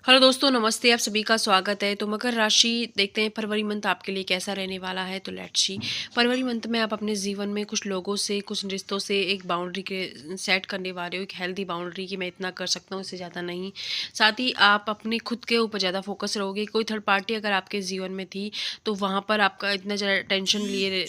Hello दोस्तों, नमस्ते। आप सभी का स्वागत है। तो मकर राशि देखते हैं फरवरी मंथ आपके लिए कैसा रहने वाला है। तो लेट्स सी। फरवरी मंथ में आप अपने जीवन में कुछ लोगों से, कुछ रिश्तों से एक बाउंड्री के सेट करने वाले हो, एक हेल्दी बाउंड्री कि मैं इतना कर सकता हूँ, इससे ज़्यादा नहीं। साथ ही आप अपने खुद के ऊपर ज़्यादा फोकस रहोगे। कोई थर्ड पार्टी अगर आपके जीवन में थी तो वहाँ पर आपका इतना ज़्यादा टेंशन लिए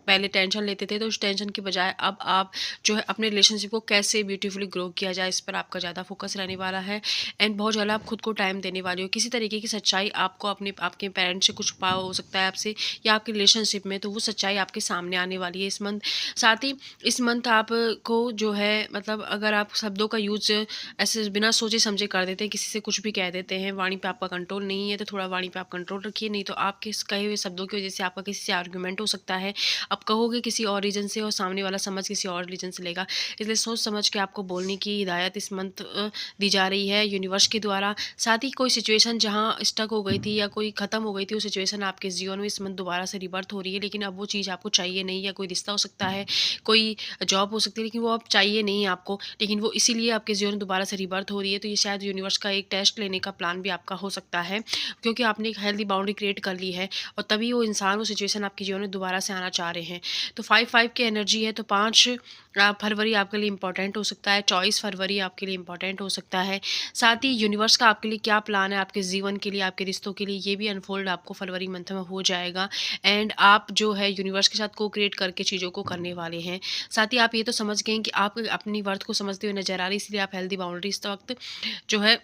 पहले टेंशन लेते थे, तो उस टेंशन की बजाय अब आप जो है अपने रिलेशनशिप को कैसे ब्यूटीफुली ग्रो किया जाए, इस पर आपका ज़्यादा फोकस रहने वाला है। एंड बहुत ज़्यादा आप खुद को टाइम देने वाले हो। किसी तरीके की सच्चाई आपको अपने आपके पेरेंट्स से कुछ छुपा हो सकता है आपसे, या आपके रिलेशनशिप में, तो वो सच्चाई आपके सामने आने वाली है इस मंथ। साथ ही इस मंथ आपको जो है मतलब अगर आप शब्दों का यूज़ ऐसे बिना सोचे समझे कर देते हैं, किसी से कुछ भी कह देते हैं, वाणी पे आपका कंट्रोल नहीं है, तो थोड़ा वाणी पे आप कंट्रोल रखिए। नहीं तो आपके इस कहे हुए शब्दों की वजह से आपका किसी से आर्ग्यूमेंट हो सकता है। आप कहोगे किसी और रीज़न से और सामने वाला समझ किसी और रीज़न से लेगा। इसलिए सोच समझ के आपको बोलने की हिदायत इस मंथ दी जा रही है यूनिवर्स के द्वारा। साथ ही कोई सिचुएशन जहाँ स्टक हो गई थी या कोई ख़त्म हो गई थी, वो सिचुएशन आपके जीवन में इस मंथ दोबारा से रिबर्थ हो रही है, लेकिन अब वो चीज़ आपको चाहिए नहीं। या कोई रिश्ता हो सकता है, कोई जॉब हो सकती है, लेकिन वो अब चाहिए नहीं आपको, लेकिन वो इसीलिए आपके जीवन में दोबारा से रिबर्थ हो रही है। तो ये शायद यूनिवर्स का एक टेस्ट लेने का प्लान भी आपका हो सकता है, क्योंकि आपने एक हेल्दी बाउंड्री क्रिएट कर ली है और तभी वो इंसान, वो सिचुएशन आपके जीवन में दोबारा से आना चाह रहे हैं। तो 5-5 की एनर्जी है, तो 5 फरवरी आपके लिए इम्पोर्टेंट हो सकता है, 24 फरवरी आपके लिए इम्पोर्टेंट हो सकता है। साथ ही यूनिवर्स का आपके लिए क्या प्लान है आपके जीवन के लिए, आपके रिश्तों के लिए, ये भी अनफोल्ड आपको फरवरी मंथ में हो जाएगा। एंड आप जो है यूनिवर्स के साथ को क्रिएट करके चीज़ों को करने वाले हैं। साथ ही आप ये तो समझ गए हैं कि आप अपनी वर्थ को समझते हुए नजर आ रही है, इसलिए आप हेल्दी बाउंड्री इस वक्त जो है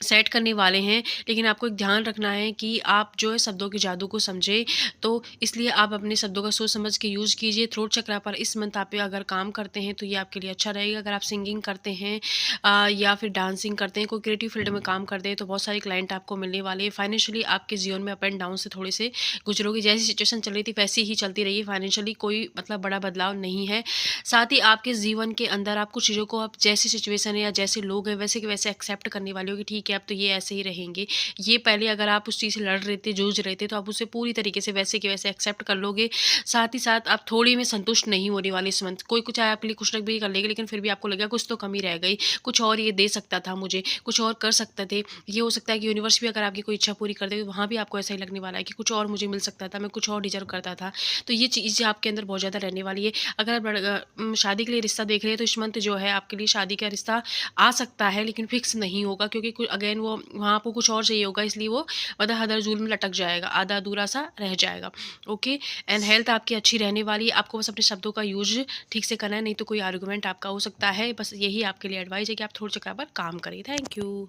सेट करने वाले हैं। लेकिन आपको एक ध्यान रखना है कि आप जो है शब्दों के जादू को समझें, तो इसलिए आप अपने शब्दों का सोच समझ के यूज़ कीजिए। थ्रोट चक्रा पर इस मंथ आप अगर काम करते हैं तो ये आपके लिए अच्छा रहेगा। अगर आप सिंगिंग करते हैं या फिर डांसिंग करते हैं, कोई क्रिएटिव फील्ड में काम करते हैं, तो बहुत सारे क्लाइंट आपको मिलने वाले हैं। फाइनेंशियली आपके जीवन में अप एंड डाउन से थोड़े से गुजरोगे। जैसी सिचुएशन चल रही थी वैसी ही चलती रही है, फाइनेंशियली कोई मतलब बड़ा बदलाव नहीं है। साथ ही आपके जीवन के अंदर आप कुछ चीज़ों को, आप जैसी सिचुएशन है या जैसे लोग हैं वैसे के वैसे एक्सेप्ट करने वाले हो कि ठीक है अब तो ये ऐसे ही रहेंगे। ये पहले अगर आप उस चीज़ से लड़ रहे थे, जूझ रहे थे, तो आप उसे पूरी तरीके से वैसे के वैसे एक्सेप्ट कर लोगे। साथ ही साथ आप थोड़ी में संतुष्ट नहीं होने वाले इस मंथ। कोई कुछ आपके लिए कुछ ना भी कर लेगा, लेकिन फिर भी आपको लगेगा कुछ तो कमी रह गई, कुछ और ये दे सकता था मुझे, कुछ और कर सकते थे। ये हो सकता है कि यूनिवर्स भी अगर आपकी कोई इच्छा पूरी कर दे, तो वहाँ भी आपको ऐसा ही लगने वाला है कि कुछ और मुझे मिल सकता था, मैं कुछ और डिजर्व करता था। तो ये चीज़ आपके अंदर बहुत ज़्यादा रहने वाली है। अगर आप शादी के लिए रिश्ता देख रहे हैं, तो इस मंथ जो है आपके लिए शादी का रिश्ता आ सकता है, लेकिन फिक्स नहीं होगा, क्योंकि अगेन वो वहाँ आपको कुछ और चाहिए होगा, इसलिए वो मतलब हदर-जूल में लटक जाएगा, आधा-अधूरा सा रह जाएगा। ओके। एंड हेल्थ आपकी अच्छी रहने वाली है। आपको बस अपने शब्दों का यूज़ ठीक से करना है, नहीं तो कोई आर्गुमेंट आपका हो सकता है। बस यही आपके लिए एडवाइस है कि आप थोड़ा-सा पर काम करिए। Thank you.